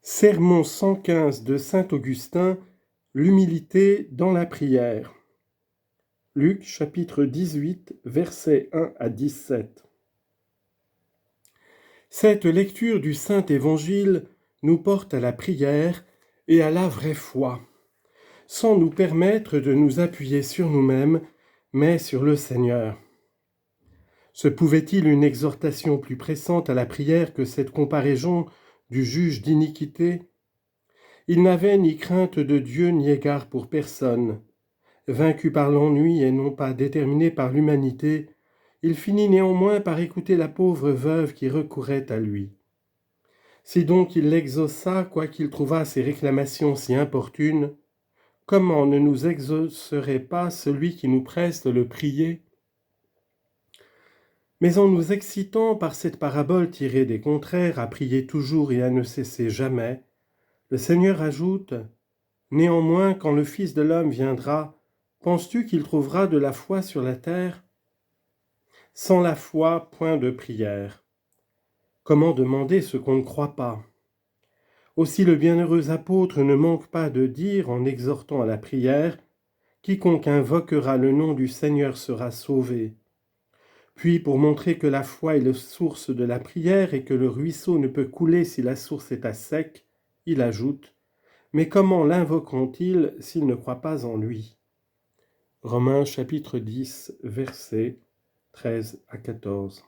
Sermon 115 de saint Augustin, l'humilité dans la prière. Luc chapitre 18, versets 1 à 17. Cette lecture du Saint Évangile nous porte à la prière et à la vraie foi, sans nous permettre de nous appuyer sur nous-mêmes, mais sur le Seigneur. Se pouvait-il une exhortation plus pressante à la prière que cette comparaison du juge d'iniquité ? Il n'avait ni crainte de Dieu ni égard pour personne. Vaincu par l'ennui et non pas déterminé par l'humanité, il finit néanmoins par écouter la pauvre veuve qui recourait à lui. Si donc il l'exauça, quoiqu'il trouvât ses réclamations si importunes, comment ne nous exaucerait pas celui qui nous presse de le prier ? Mais en nous excitant par cette parabole tirée des contraires à prier toujours et à ne cesser jamais, le Seigneur ajoute « Néanmoins, quand le Fils de l'homme viendra, penses-tu qu'il trouvera de la foi sur la terre ?» Sans la foi, point de prière. Comment demander ce qu'on ne croit pas ? Aussi le bienheureux apôtre ne manque pas de dire, en exhortant à la prière, « Quiconque invoquera le nom du Seigneur sera sauvé. » Puis, pour montrer que la foi est la source de la prière et que le ruisseau ne peut couler si la source est à sec, il ajoute « Mais comment l'invoqueront-ils s'ils ne croient pas en lui ?» Romains chapitre 10, versets 13 à 14.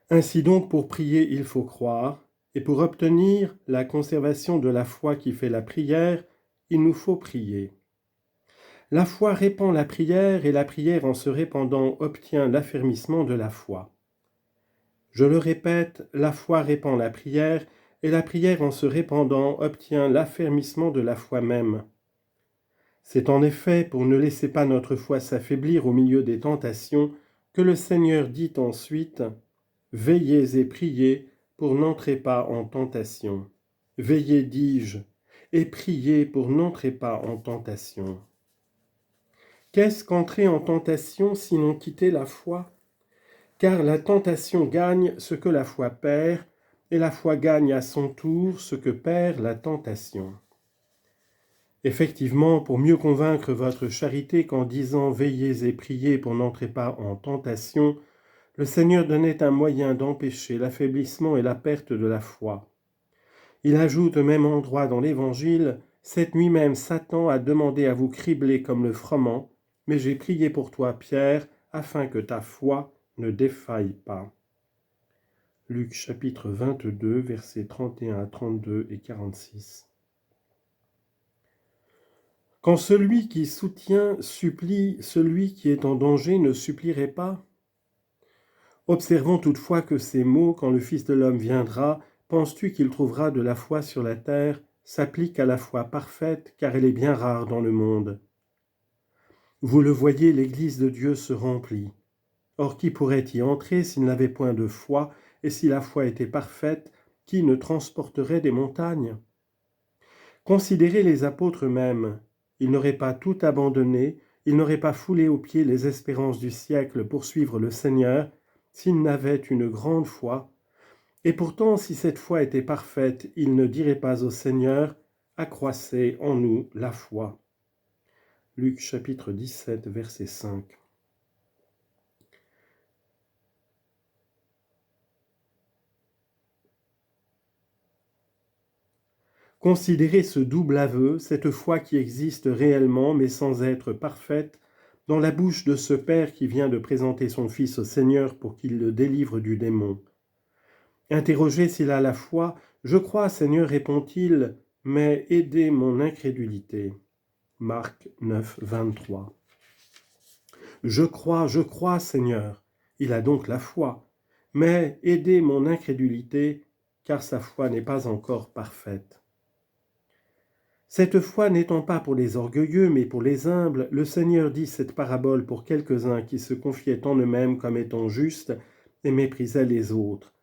Ainsi donc, pour prier, il faut croire, et pour obtenir la conservation de la foi qui fait la prière, il nous faut prier. La foi répand la prière, et la prière en se répandant obtient l'affermissement de la foi. Je le répète, la foi répand la prière, et la prière en se répandant obtient l'affermissement de la foi même. C'est en effet pour ne laisser pas notre foi s'affaiblir au milieu des tentations que le Seigneur dit ensuite « Veillez et priez pour n'entrer pas en tentation. Veillez, dis-je, et priez pour n'entrer pas en tentation. » Qu'est-ce qu'entrer en tentation sinon quitter la foi ? Car la tentation gagne ce que la foi perd, et la foi gagne à son tour ce que perd la tentation. Effectivement, pour mieux convaincre votre charité qu'en disant « Veillez et priez pour n'entrer pas en tentation », le Seigneur donnait un moyen d'empêcher l'affaiblissement et la perte de la foi. Il ajoute au même endroit dans l'Évangile « Cette nuit même, Satan a demandé à vous cribler comme le froment, mais j'ai prié pour toi, Pierre, afin que ta foi ne défaille pas. » Luc chapitre 22, versets 31 à 32 et 46. Quand celui qui soutient supplie celui qui est en danger ne supplierait pas ? Observons toutefois que ces mots « quand le Fils de l'homme viendra, penses-tu qu'il trouvera de la foi sur la terre ?» s'appliquent à la foi parfaite, car elle est bien rare dans le monde. Vous le voyez, l'Église de Dieu se remplit. Or, qui pourrait y entrer s'il n'avait point de foi, et si la foi était parfaite, qui ne transporterait des montagnes ? Considérez les apôtres eux-mêmes. Ils n'auraient pas tout abandonné, ils n'auraient pas foulé aux pieds les espérances du siècle pour suivre le Seigneur, s'ils n'avaient une grande foi. Et pourtant, si cette foi était parfaite, ils ne diraient pas au Seigneur « Accroissez en nous la foi ». Luc chapitre 17, verset 5. Considérez ce double aveu, cette foi qui existe réellement mais sans être parfaite, dans la bouche de ce Père qui vient de présenter son Fils au Seigneur pour qu'il le délivre du démon. Interrogé s'il a la foi, « Je crois, Seigneur, répond-il, mais aidez mon incrédulité. » Marc 9, 23. Je crois, Seigneur. Il a donc la foi, mais aidez mon incrédulité, car sa foi n'est pas encore parfaite. Cette foi n'étant pas pour les orgueilleux, mais pour les humbles, le Seigneur dit cette parabole pour quelques-uns qui se confiaient en eux-mêmes comme étant justes et méprisaient les autres.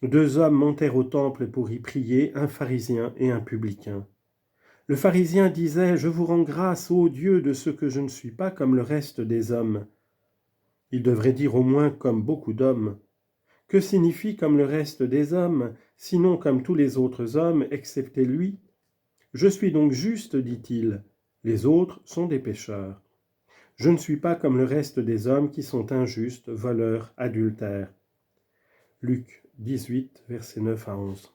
2 hommes montèrent au temple pour y prier, un pharisien et un publicain. Le pharisien disait « Je vous rends grâce, ô Dieu, de ce que je ne suis pas comme le reste des hommes. » Il devrait dire au moins comme beaucoup d'hommes. Que signifie comme le reste des hommes ? sinon comme tous les autres hommes, excepté lui. Je suis donc juste, dit-il, les autres sont des pécheurs. Je ne suis pas comme le reste des hommes qui sont injustes, voleurs, adultères. Luc 18, versets 9 à 11.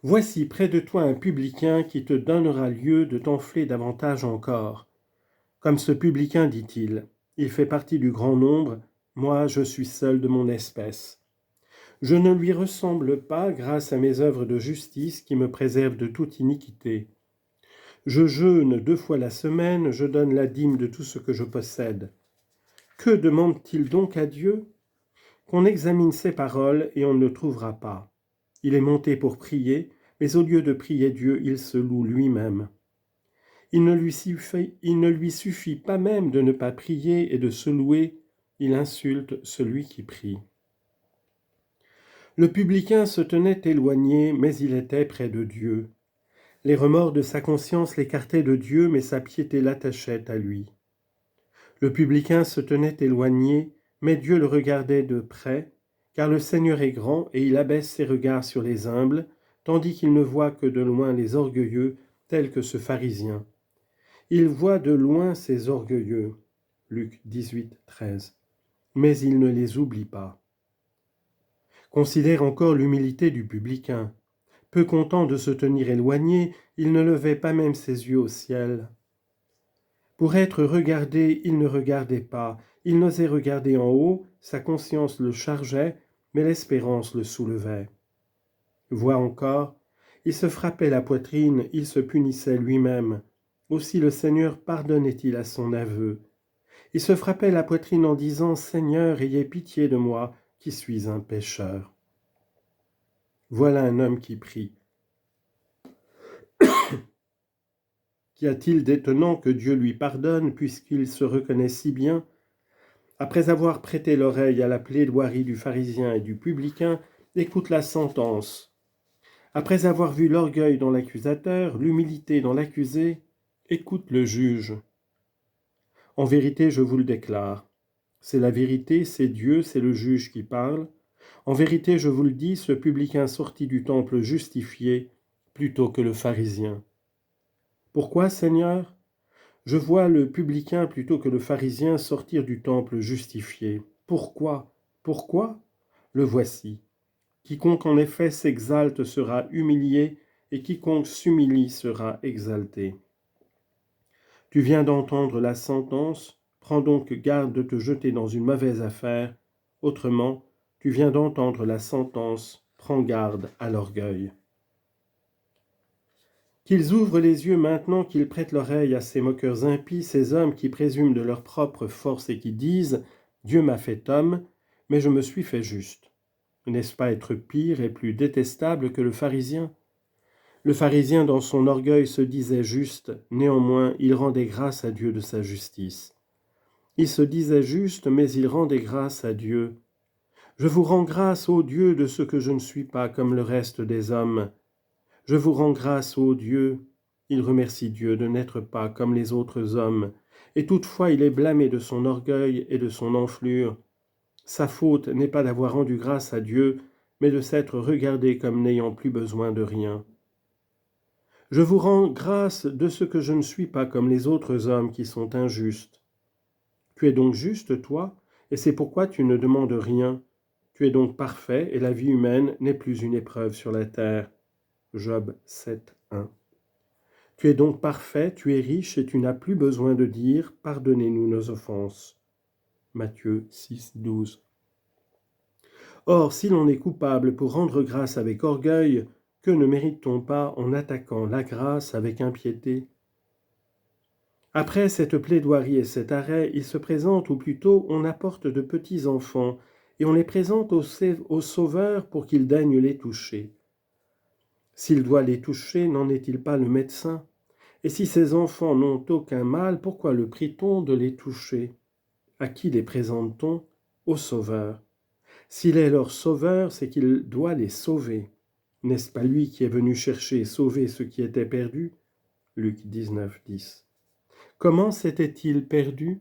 Voici près de toi un publicain qui te donnera lieu de t'enfler davantage encore. Comme ce publicain, dit-il, il fait partie du grand nombre, moi je suis seul de mon espèce. Je ne lui ressemble pas grâce à mes œuvres de justice qui me préservent de toute iniquité. Je jeûne 2 fois la semaine, je donne la dîme de tout ce que je possède. Que demande-t-il donc à Dieu? Qu'on examine ses paroles et on ne le trouvera pas. Il est monté pour prier, mais au lieu de prier Dieu, il se loue lui-même. Il ne lui suffit pas même de ne pas prier et de se louer, il insulte celui qui prie. Le publicain se tenait éloigné, mais il était près de Dieu. Les remords de sa conscience l'écartaient de Dieu, mais sa piété l'attachait à lui. Le publicain se tenait éloigné, mais Dieu le regardait de près, car le Seigneur est grand et il abaisse ses regards sur les humbles, tandis qu'il ne voit que de loin les orgueilleux, tels que ce pharisien. Il voit de loin ces orgueilleux, Luc 18, 13, mais il ne les oublie pas. Considère encore l'humilité du publicain. Peu content de se tenir éloigné, il ne levait pas même ses yeux au ciel. Pour être regardé, il ne regardait pas, il n'osait regarder en haut, sa conscience le chargeait, mais l'espérance le soulevait. Vois encore, il se frappait la poitrine, il se punissait lui-même. Aussi le Seigneur pardonnait-il à son aveu. Il se frappait la poitrine en disant « Seigneur, ayez pitié de moi, qui suis un pécheur. » Voilà un homme qui prie. Qu'y a-t-il d'étonnant que Dieu lui pardonne, puisqu'il se reconnaît si bien? Après avoir prêté l'oreille à la plaidoirie du pharisien et du publicain, écoute la sentence. Après avoir vu l'orgueil dans l'accusateur, l'humilité dans l'accusé, écoute le juge. En vérité, je vous le déclare, c'est la vérité, c'est Dieu, c'est le juge qui parle. En vérité, je vous le dis, ce publicain sortit du temple justifié plutôt que le pharisien. Pourquoi, Seigneur? Je vois le publicain plutôt que le pharisien sortir du temple justifié. Pourquoi? Pourquoi? Le voici. Quiconque en effet s'exalte sera humilié, et quiconque s'humilie sera exalté. Tu viens d'entendre la sentence, prends donc garde de te jeter dans une mauvaise affaire, autrement, tu viens d'entendre la sentence, prends garde à l'orgueil. Qu'ils ouvrent les yeux maintenant, qu'ils prêtent l'oreille à ces moqueurs impies, ces hommes qui présument de leur propre force et qui disent « Dieu m'a fait homme, mais je me suis fait juste ». N'est-ce pas être pire et plus détestable que le pharisien? Le pharisien, dans son orgueil, se disait juste, néanmoins, il rendait grâce à Dieu de sa justice. Il se disait juste, mais il rendait grâce à Dieu. Je vous rends grâce, ô Dieu, de ce que je ne suis pas comme le reste des hommes. Je vous rends grâce, ô Dieu. Il remercie Dieu de n'être pas comme les autres hommes, et toutefois il est blâmé de son orgueil et de son enflure. Sa faute n'est pas d'avoir rendu grâce à Dieu, mais de s'être regardé comme n'ayant plus besoin de rien. Je vous rends grâce de ce que je ne suis pas comme les autres hommes qui sont injustes. Tu es donc juste, toi, et c'est pourquoi tu ne demandes rien. Tu es donc parfait, et la vie humaine n'est plus une épreuve sur la terre. Job 7, 1. Tu es donc parfait, tu es riche, et tu n'as plus besoin de dire « Pardonnez-nous nos offenses ». Matthieu 6, 12. Or, si l'on est coupable pour rendre grâce avec orgueil, que ne mérite-t-on pas en attaquant la grâce avec impiété? Après cette plaidoirie et cet arrêt, il se présente, ou plutôt on apporte de petits enfants, et on les présente au Sauveur pour qu'il daigne les toucher. S'il doit les toucher, n'en est-il pas le médecin? Et si ces enfants n'ont aucun mal, pourquoi le prie-t-on de les toucher? À qui les présente-t-on? Au Sauveur. S'il est leur Sauveur, c'est qu'il doit les sauver. N'est-ce pas lui qui est venu chercher et sauver ceux qui étaient perdus? Luc 19, 10. Comment s'étaient-ils perdus?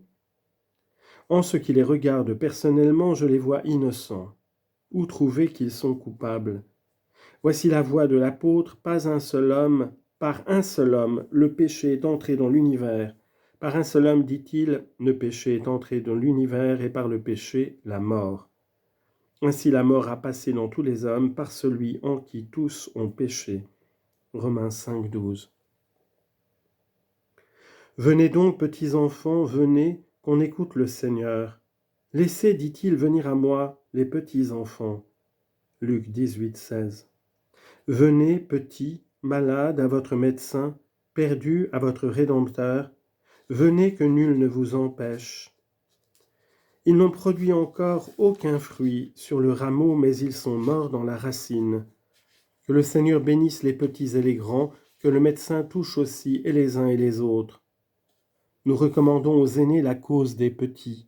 En ce qui les regarde personnellement, je les vois innocents. Où trouver qu'ils sont coupables? Voici la voix de l'apôtre, pas un seul homme, par un seul homme, le péché est entré dans l'univers. Par un seul homme, dit-il, le péché est entré dans l'univers et par le péché, la mort. Ainsi la mort a passé dans tous les hommes par celui en qui tous ont péché. Romains 5, 12. Venez donc, petits enfants, venez, qu'on écoute le Seigneur. Laissez, dit-il, venir à moi les petits enfants. Luc 18, 16. Venez, petits, malades, à votre médecin, perdus à votre Rédempteur. Venez que nul ne vous empêche. Ils n'ont produit encore aucun fruit sur le rameau, mais ils sont morts dans la racine. Que le Seigneur bénisse les petits et les grands, que le médecin touche aussi et les uns et les autres. Nous recommandons aux aînés la cause des petits.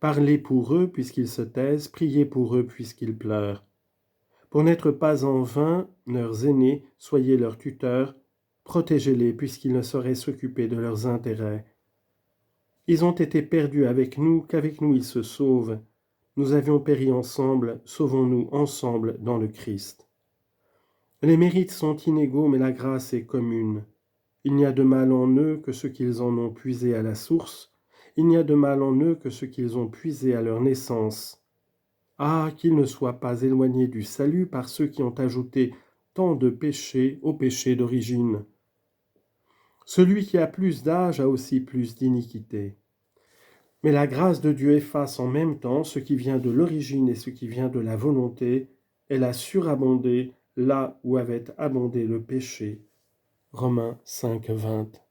Parlez pour eux puisqu'ils se taisent, priez pour eux puisqu'ils pleurent. Pour n'être pas en vain, leurs aînés, soyez leurs tuteurs, protégez-les puisqu'ils ne sauraient s'occuper de leurs intérêts. Ils ont été perdus avec nous, qu'avec nous ils se sauvent. Nous avions péri ensemble, sauvons-nous ensemble dans le Christ. Les mérites sont inégaux, mais la grâce est commune. Il n'y a de mal en eux que ceux qu'ils en ont puisé à la source. Il n'y a de mal en eux que ceux qu'ils ont puisé à leur naissance. Ah, qu'ils ne soient pas éloignés du salut par ceux qui ont ajouté tant de péchés au péché d'origine. Celui qui a plus d'âge a aussi plus d'iniquité. Mais la grâce de Dieu efface en même temps ce qui vient de l'origine et ce qui vient de la volonté. Elle a surabondé là où avait abondé le péché. Romains 5, 20.